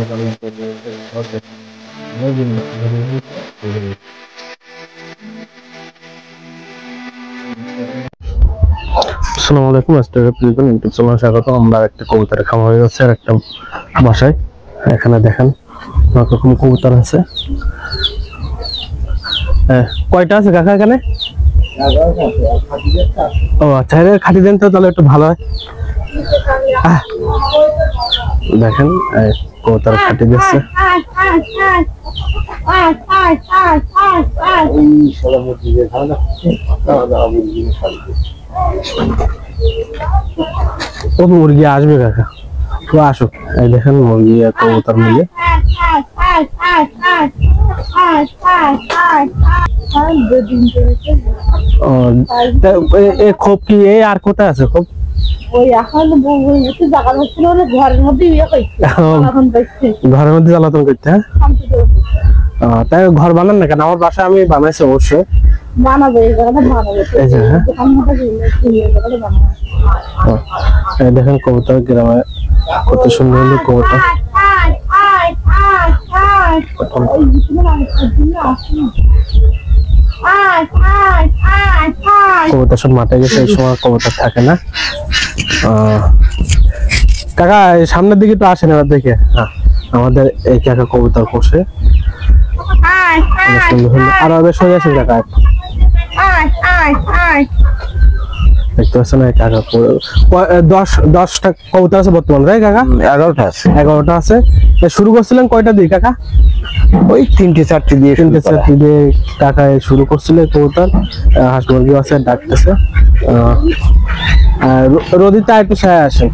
আসসালামু আলাইকুম, ইউটিউব চ্যানেলে স্বাগত। আমরা একটা কবুতরের খামার হয়ে যাচ্ছে আর একটা বাসায়। এখানে দেখেন অনেক রকম কবুতর আছে। কয়টা আছে কাকা এখানে? ও আচ্ছা, খাটি দেন তো তাহলে একটু ভালো হয়। দেখেন কবুতর খাটি দিচ্ছে। ও মুরগি আসবে কাকা, তো আসুক। এই দেখেন মুরগি আর কবুতর মিলে। খোপ কি এই আর কোথায় আছে খোপ? ঘরের মধ্যে জ্বালাতন করতে। তাই ঘর বানান না কেন? আমার বাসায় আমি বানাইছি অবশ্যই। দেখেন কবুতর গ্রামে কত সুন্দর কবুতর। কবুতর সব মাঠে গেছে, এই সময় কবুতর থাকে না। কাকা সামনের দিকে তো আসেন এবার দেখে। আমাদের এই কাকা কবুতর পোষে। আর ওদের সরে আসেন কাকা, দেখতে পাচ্ছেন কাকা 10টা কবুতর আছে বর্তমানে, তাই কাকা? 11টা আছে। শুরু করছিলেন কয়টা দিয়ে কাকা? ওই 3-4টি দিয়ে কাকা শুরু করছিল কবুতর। হাঁস মুরগিও আছে, ডাকতেছে। রোদিতে একটু ছায়া আসেন।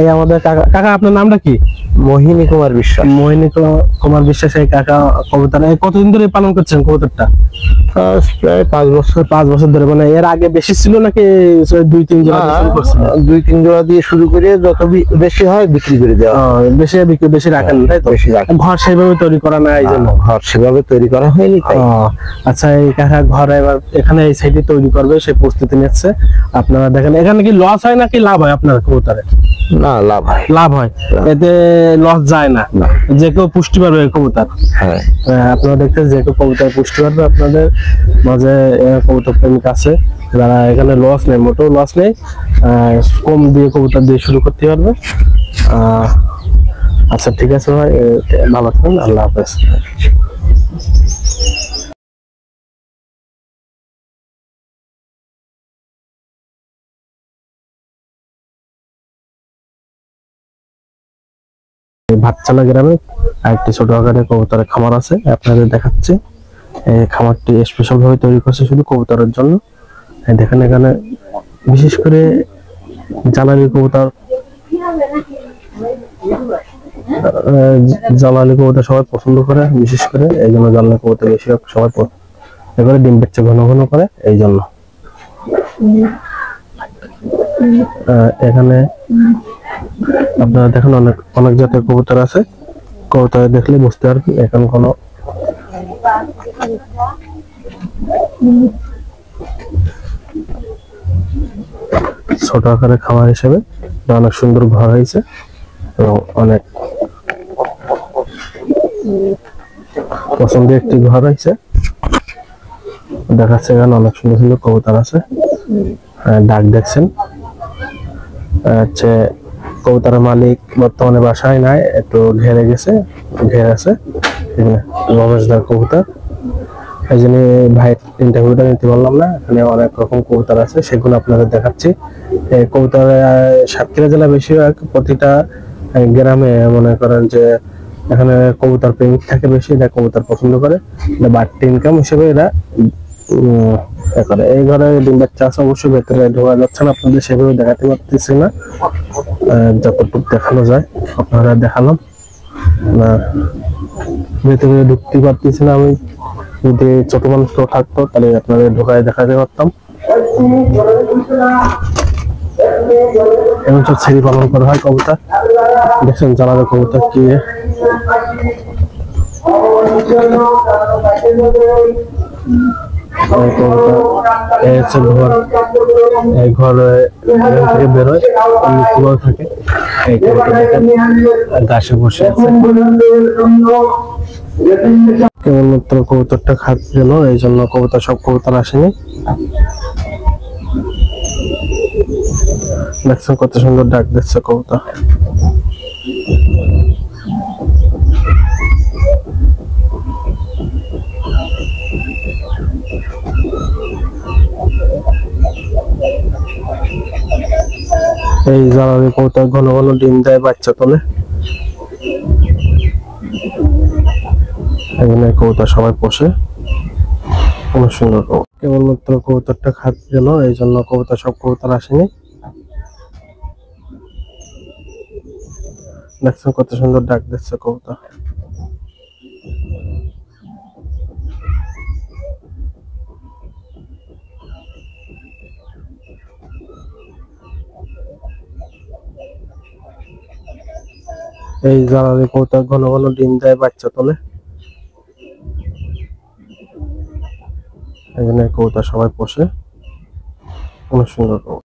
এই আমাদের কাকা, আপনার নামটা কি? মোহিনী কুমার বিশ্বাস। মোহিনী কুমার বিশ্বাস। এই কাকা কবুতর কতদিন ধরে পালন করছেন কবুতরটা? প্রায় 5 বছর ধরে। মানে এর আগে বেশি ছিল নাকি 2-3 জোড়া শুরু করছেন? 2-3 জোড়া দিয়ে শুরু করে যত বেশি হয় বিক্রি করে দেওয়া। বেশি রাখেন, তাই তো? বেশি রাখেন। ঘর সেভাবে তৈরি করা না, এই জন্য ঘর সেভাবে তৈরি করা হয়নি। আচ্ছা, এই কাকা ঘর এবার এখানে এই সাইডে তৈরি করবে, সেই প্রস্তুতি নিচ্ছে। আপনারা দেখেন এখানে কি লস হয় নাকি লাভ হয় আপনার কবুতরে? না, লাভ হয়। এতে লস যায় না, যে কেউ পুষ্টি পাবে কবুতর। হ্যাঁ, আপনারা দেখতে যে কেউ কবুতর পুষ্টি পাবে। আপনাদের মাঝে কবুতর প্রেমিক আছে যারা এখানে লস নেই, মোটেও লস নেই। কম দিয়ে কবুতর দিয়ে শুরু করতে পারবে। আচ্ছা, ঠিক আছে ভাই, ভালো থাকুন, আল্লাহ হাফেজ। ভাতচালা গ্রামে আরেকটি ছোট আকারের কবুতরের খামার আছে, আপনাদের দেখাচ্ছি। এই খামারটি স্পেশাল ভাবে তৈরি করছে শুধু কবুতরের জন্য। দেখেন এখানে বিশেষ করে জ্বালানি কবুতর, সবাই পছন্দ করে, বিশেষ করে এই জন্য জ্বালানি কবুতর বেশি সবাই এবারে ডিম বাচ্চা ঘন ঘন করে, এই জন্য। এখানে আপনারা দেখেন অনেক জাতের কবুতর আছে। কবুতর দেখলে বুঝতে পারবেন এখন কোনো ছোট আকারের খামার হিসেবে অনেক সুন্দর ঘর হয়েছে এবং অনেক পছন্দের একটি ঘর হয়েছে। দেখাচ্ছে এখানে অনেক সুন্দর সুন্দর কবুতর আছে। ডাক দেখছেন। হচ্ছে কবুতরের মালিক বর্তমানে বাসায় নাই, একটু ঘেরে আছে রমেশদার কবুতর। এই জন্য ভাই ইন্টারভিউটা নিতে পারলাম না। এখানে অনেক রকম কবুতর আছে, সেগুলো আপনাদের দেখাচ্ছি। এই কবুতর সাতক্ষীরা জেলা বেশিরভাগ প্রতিটা গ্রামে মনে করেন যে এখানে কবুতর প্রেমিক থাকে বেশি, এরা কবুতর পছন্দ করে, বাড়তি ইনকাম হিসেবে এরা করে। এই ঘরে ডিম বাচ্চা আছে, অবশ্যই ভেতরে ঢোকা যাচ্ছে না, আপনাদের সেভাবে দেখাতে পারতেছি না। যতটুকু দেখানো যায় আপনারা দেখালাম না, ভেতরে ঢুকতে পারতেছি না। আমি যদি ছোট মানুষ থাকতো তাহলে আপনাদের ঢোকায় দেখাতে পারতাম। এবং ছেড়ি পালন করা হয় কবুতর। দেখছেন জ্বালানো কবুতর কি এই হচ্ছে ঘর, এই ঘরে থেকে বেরোয় কুলো থাকে। এই কবুতর দেখেন ঘাসে বসে আছে, কেবলমাত্র কবুতরটা খাচ্ছিল, এই জন্য কবুতর সব কবুতর আসেনি। দেখছেন কত সুন্দর ডাক দিচ্ছে কবুতর। এই জ্বালানি কবুতর ঘন ঘন ডিম দেয়, বাচ্চা তোলে। এখানে কবুতর সবাই পোষে, অনেক সুন্দর কবুতর। কেবলমাত্র কবুতরটা খাচ্ছিল, এই জন্য কবুতর সব কবুতর আসেনি। দেখছেন কত সুন্দর ডাক দিচ্ছে কবুতর। এই জ্বালানি কবুতর ঘন ঘন ডিম দেয়, বাচ্চা তোলে। এখানে কবুতর সবাই পোষে, অনেক সুন্দর কবুতর।